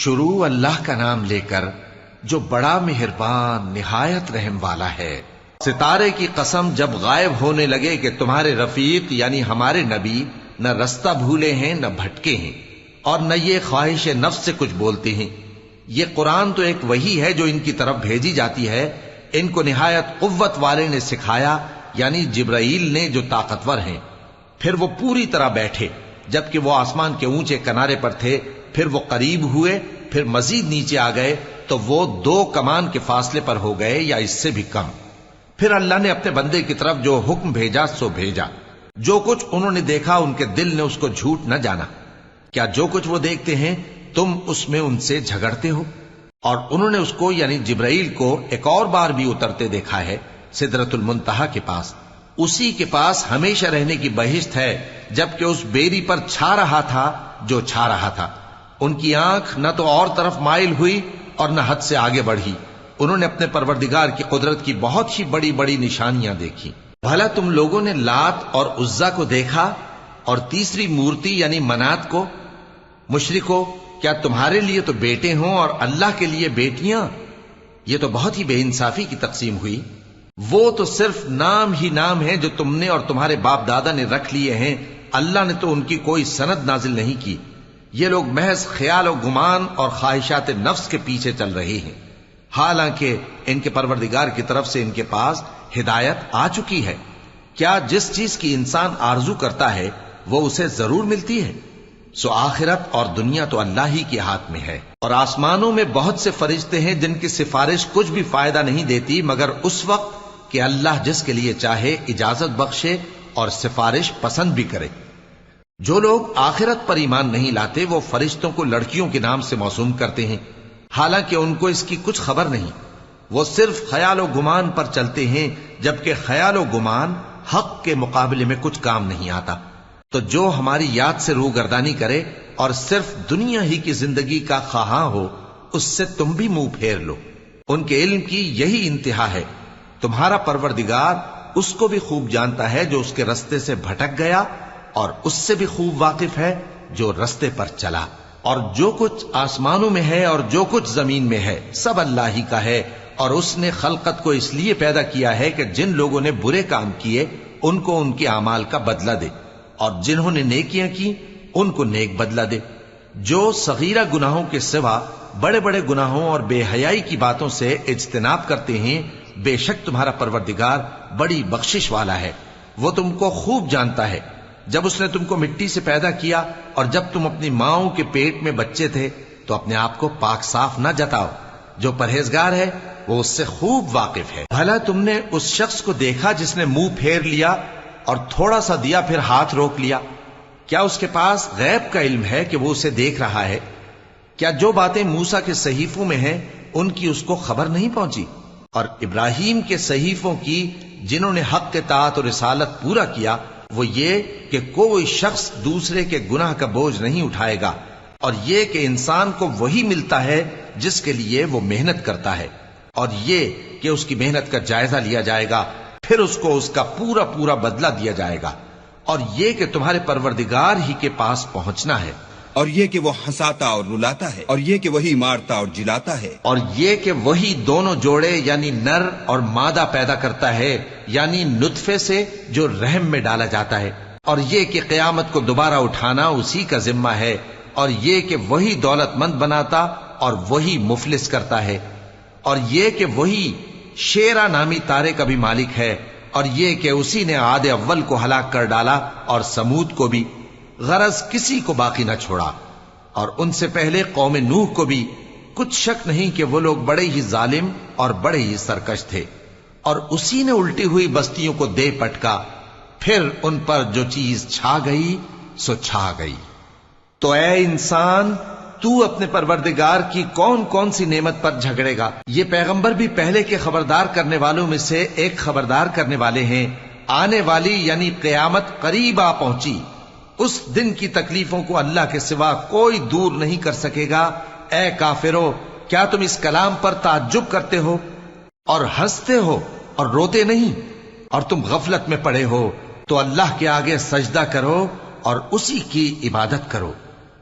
شروع اللہ کا نام لے کر جو بڑا مہربان نہایت رحم والا ہے۔ ستارے کی قسم جب غائب ہونے لگے کہ تمہارے رفیق یعنی ہمارے نبی نہ رستہ بھولے ہیں نہ بھٹکے ہیں اور نہ یہ خواہش نفس سے کچھ بولتے ہیں۔ یہ قرآن تو ایک وحی ہے جو ان کی طرف بھیجی جاتی ہے، ان کو نہایت قوت والے نے سکھایا یعنی جبرائیل نے جو طاقتور ہیں۔ پھر وہ پوری طرح بیٹھے جبکہ وہ آسمان کے اونچے کنارے پر تھے، پھر وہ قریب ہوئے، پھر مزید نیچے آ گئے تو وہ 2 کمان کے فاصلے پر ہو گئے یا اس سے بھی کم۔ پھر اللہ نے اپنے بندے کی طرف جو حکم بھیجا سو بھیجا۔ جو کچھ انہوں نے دیکھا ان کے دل نے اس کو جھوٹ نہ جانا۔ کیا جو کچھ وہ دیکھتے ہیں تم اس میں ان سے جھگڑتے ہو؟ اور انہوں نے اس کو یعنی جبرائیل کو ایک اور بار بھی اترتے دیکھا ہے سدرۃ المنتہا کے پاس۔ اسی کے پاس ہمیشہ رہنے کی بہشت ہے، جبکہ اس بیری پر چھا رہا تھا جو چھا رہا تھا۔ ان کی آنکھ نہ تو اور طرف مائل ہوئی اور نہ حد سے آگے بڑھی۔ انہوں نے اپنے پروردگار کی قدرت کی بہت ہی بڑی بڑی نشانیاں دیکھی۔ بھلا تم لوگوں نے لات اور عزا کو دیکھا اور تیسری مورتی یعنی منات کو؟ مشرکو، کیا تمہارے لیے تو بیٹے ہوں اور اللہ کے لیے بیٹیاں؟ یہ تو بہت ہی بے انصافی کی تقسیم ہوئی۔ وہ تو صرف نام ہی نام ہے جو تم نے اور تمہارے باپ دادا نے رکھ لیے ہیں، اللہ نے تو ان کی کوئی سند نازل نہیں کی۔ یہ لوگ محض خیال و گمان اور خواہشات نفس کے پیچھے چل رہے ہیں، حالانکہ ان کے پروردگار کی طرف سے ان کے پاس ہدایت آ چکی ہے۔ کیا جس چیز کی انسان آرزو کرتا ہے وہ اسے ضرور ملتی ہے؟ سو آخرت اور دنیا تو اللہ ہی کے ہاتھ میں ہے۔ اور آسمانوں میں بہت سے فرشتے ہیں جن کی سفارش کچھ بھی فائدہ نہیں دیتی مگر اس وقت کہ اللہ جس کے لیے چاہے اجازت بخشے اور سفارش پسند بھی کرے۔ جو لوگ آخرت پر ایمان نہیں لاتے وہ فرشتوں کو لڑکیوں کے نام سے موسوم کرتے ہیں، حالانکہ ان کو اس کی کچھ خبر نہیں۔ وہ صرف خیال و گمان پر چلتے ہیں، جبکہ خیال و گمان حق کے مقابلے میں کچھ کام نہیں آتا۔ تو جو ہماری یاد سے روگردانی کرے اور صرف دنیا ہی کی زندگی کا خواہاں ہو، اس سے تم بھی منہ پھیر لو۔ ان کے علم کی یہی انتہا ہے۔ تمہارا پروردگار اس کو بھی خوب جانتا ہے جو اس کے رستے سے بھٹک گیا، اور اس سے بھی خوب واقف ہے جو رستے پر چلا۔ اور جو کچھ آسمانوں میں ہے اور جو کچھ زمین میں ہے سب اللہ ہی کا ہے، اور اس نے خلقت کو اس لیے پیدا کیا ہے کہ جن لوگوں نے برے کام کیے ان کو ان کے اعمال کا بدلہ دے، اور جنہوں نے نیکیاں کی ان کو نیک بدلہ دے۔ جو صغیرہ گناہوں کے سوا بڑے بڑے گناہوں اور بے حیائی کی باتوں سے اجتناب کرتے ہیں، بے شک تمہارا پروردگار بڑی بخشش والا ہے۔ وہ تم کو خوب جانتا ہے۔ جب اس نے تم کو مٹی سے پیدا کیا اور جب تم اپنی ماؤں کے پیٹ میں بچے تھے تو اپنے آپ کو پاک صاف نہ جتاؤ۔ جو پرہیزگار ہے وہ اس سے خوب واقف ہے۔ بھلا تم نے اس شخص کو دیکھا جس نے منہ پھیر لیا اور تھوڑا سا دیا پھر ہاتھ روک لیا؟ کیا اس کے پاس غیب کا علم ہے کہ وہ اسے دیکھ رہا ہے؟ کیا جو باتیں موسیٰ کے صحیفوں میں ہیں ان کی اس کو خبر نہیں پہنچی؟ اور ابراہیم کے صحیفوں کی جنہوں نے حق اطاعت اور رسالت پورا کیا، وہ یہ کہ کوئی شخص دوسرے کے گناہ کا بوجھ نہیں اٹھائے گا، اور یہ کہ انسان کو وہی ملتا ہے جس کے لیے وہ محنت کرتا ہے، اور یہ کہ اس کی محنت کا جائزہ لیا جائے گا، پھر اس کو اس کا پورا پورا بدلہ دیا جائے گا، اور یہ کہ تمہارے پروردگار ہی کے پاس پہنچنا ہے، اور یہ کہ وہ ہنساتا اور رلاتا ہے، اور یہ کہ وہی مارتا اور جلاتا ہے، اور یہ کہ وہی دونوں جوڑے یعنی نر اور مادہ پیدا کرتا ہے یعنی نطفے سے جو رحم میں ڈالا جاتا ہے، اور یہ کہ قیامت کو دوبارہ اٹھانا اسی کا ذمہ ہے، اور یہ کہ وہی دولت مند بناتا اور وہی مفلس کرتا ہے، اور یہ کہ وہی شیرا نامی تارے کا بھی مالک ہے، اور یہ کہ اسی نے عاد اول کو ہلاک کر ڈالا اور سمود کو بھی، غرض کسی کو باقی نہ چھوڑا، اور ان سے پہلے قوم نوح کو بھی۔ کچھ شک نہیں کہ وہ لوگ بڑے ہی ظالم اور بڑے ہی سرکش تھے، اور اسی نے الٹی ہوئی بستیوں کو دے پٹکا، پھر ان پر جو چیز چھا گئی سو چھا گئی۔ تو اے انسان، تو اپنے پروردگار کی کون کون سی نعمت پر جھگڑے گا؟ یہ پیغمبر بھی پہلے کے خبردار کرنے والوں میں سے ایک خبردار کرنے والے ہیں۔ آنے والی یعنی قیامت قریب آ پہنچی، اس دن کی تکلیفوں کو اللہ کے سوا کوئی دور نہیں کر سکے گا۔ اے کافرو، کیا تم اس کلام پر تعجب کرتے ہو اور ہنستے ہو اور روتے نہیں؟ اور تم غفلت میں پڑے ہو تو اللہ کے آگے سجدہ کرو اور اسی کی عبادت کرو۔